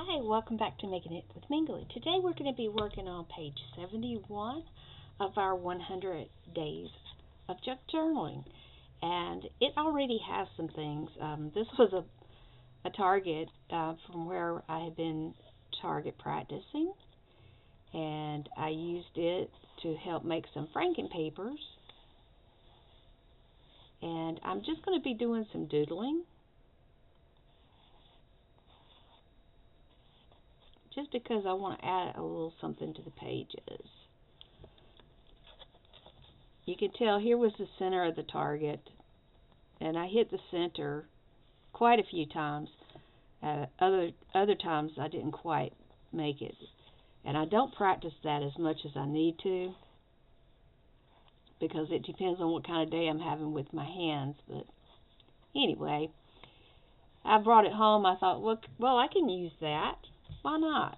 Hi, welcome back to Making It with Mingley. Today we're going to be working on page 71 of our 100 Days of Junk Journaling. And it already has some things. This was a target from where I had been target practicing. And I used it to help make some franken papers. And I'm just going to be doing some doodling, just because I want to add a little something to the pages. You can tell here was the center of the target, and I hit the center quite a few times. Other times I didn't quite make it, and I don't practice that as much as I need to, because it depends on what kind of day I'm having with my hands. But anyway, I brought it home. I thought, well, I can use that. Why not?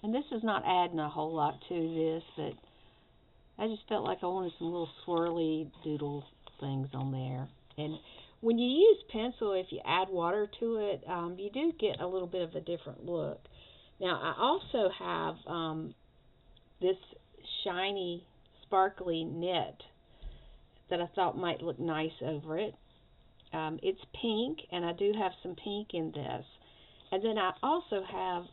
And this is not adding a whole lot to this, but I just felt like I wanted some little swirly doodle things on there. And when you use pencil, if you add water to it, you do get a little bit of a different look. Now, I also have this shiny, sparkly knit that I thought might look nice over it. It's pink, and I do have some pink in this. And then I also have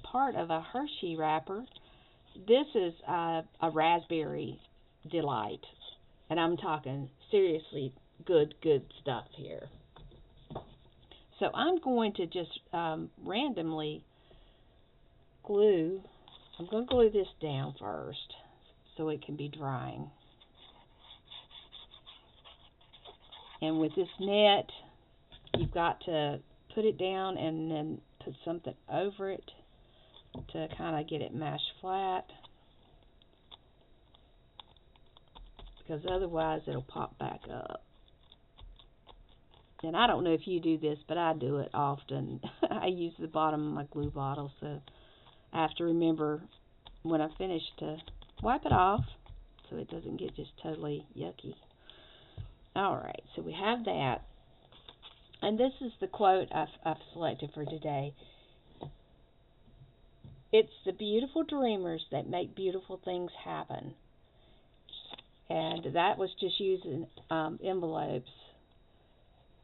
part of a Hershey wrapper. This is a raspberry delight, and I'm talking seriously good stuff here. So I'm going to just randomly glue. I'm going to glue this down first so it can be drying. And with this net, you've got to put it down and then put something over it to kind of get it mashed flat, because otherwise it'll pop back up. And I don't know if you do this, but I do it often. I use the bottom of my glue bottle, so I have to remember when I finish to wipe it off so it doesn't get just totally yucky. Alright, so we have that. And this is the quote I've selected for today. It's the beautiful dreamers that make beautiful things happen. And that was just using envelopes.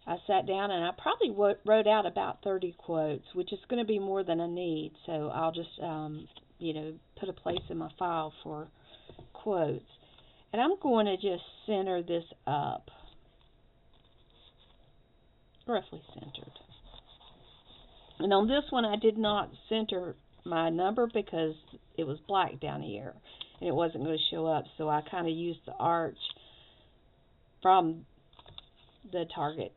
I sat down and I probably wrote out about 30 quotes, which is going to be more than I need. So I'll just, put a place in my file for quotes. And I'm going to just center this up, roughly centered. And on this one, I did not center my number because it was black down here and it wasn't going to show up. So I kind of used the arch from the target.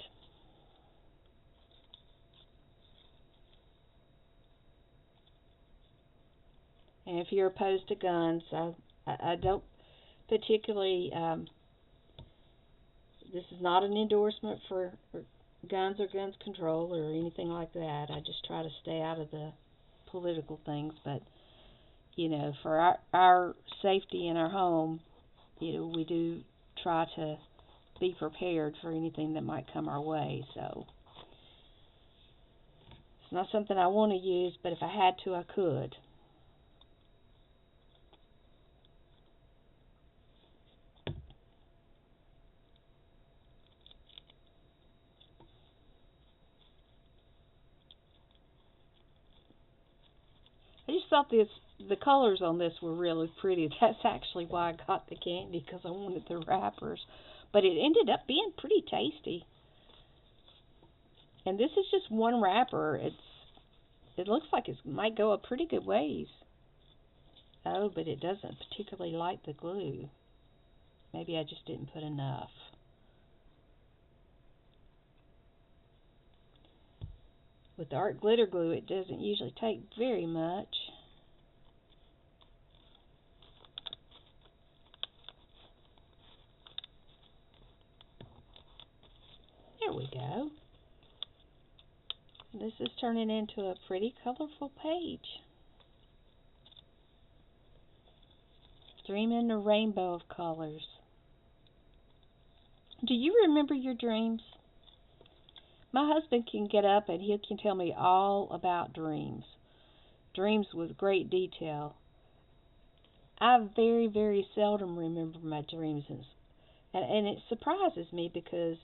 And if you're opposed to guns, I don't particularly, this is not an endorsement for guns or guns control or anything like that. I just try to stay out of the political things, but for our safety in our home, we do try to be prepared for anything that might come our way. So it's not something I want to use, but if I had to, I could. I just thought the colors on this were really pretty. That's actually why I got the candy, because I wanted the wrappers. But it ended up being pretty tasty. And this is just one wrapper. It looks like it might go a pretty good ways. Oh, but it doesn't particularly like the glue. Maybe I just didn't put enough. With the art glitter glue, it doesn't usually take very much. There we go. This is turning into a pretty colorful page. Dreaming a rainbow of colors. Do you remember your dreams? My husband can get up and he can tell me all about dreams. Dreams with great detail. I very, very seldom remember my dreams, and it surprises me because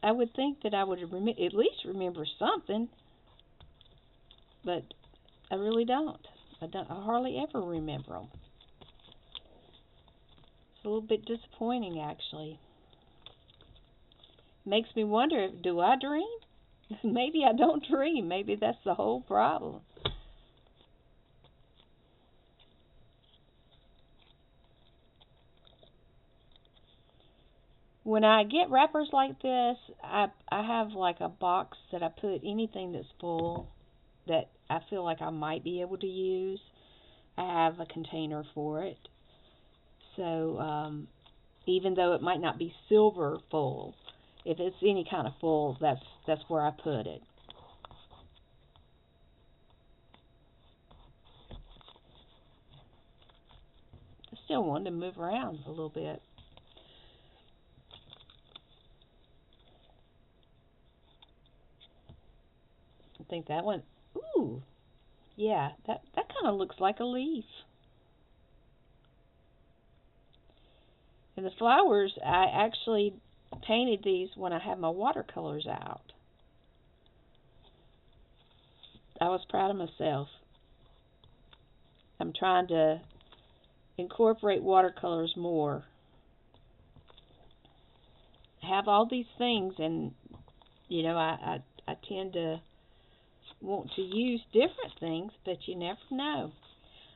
I would think that I would at least remember something, but I really don't. I hardly ever remember them. It's a little bit disappointing, actually. Makes me wonder, do I dream? Maybe I don't dream. Maybe that's the whole problem. When I get wrappers like this, I have like a box that I put anything that's full that I feel like I might be able to use. I have a container for it. So even though it might not be silver full, if it's any kind of full, that's where I put it. I still want to move around a little bit. I think that one. Ooh, yeah, that kind of looks like a leaf. And the flowers, I actually painted these when I had my watercolors out. I was proud of myself. I'm trying to incorporate watercolors more. I have all these things, and I tend to want to use different things, but you never know.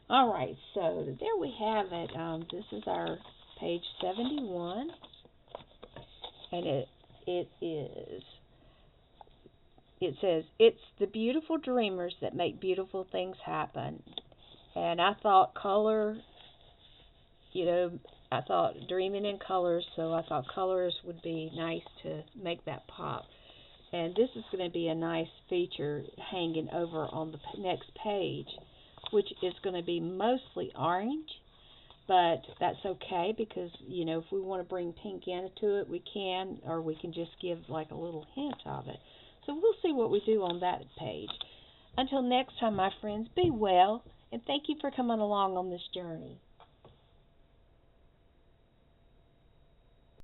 All right, so there we have it. This is our page 71, and it says it's the beautiful dreamers that make beautiful things happen. And I thought color, you know, I thought dreaming in colors, so I thought colors would be nice to make that pop. And this is going to be a nice feature hanging over on the next page, which is going to be mostly orange, but that's okay because, if we want to bring pink into it, we can, or we can just give like a little hint of it. So we'll see what we do on that page. Until next time, my friends, be well, and thank you for coming along on this journey.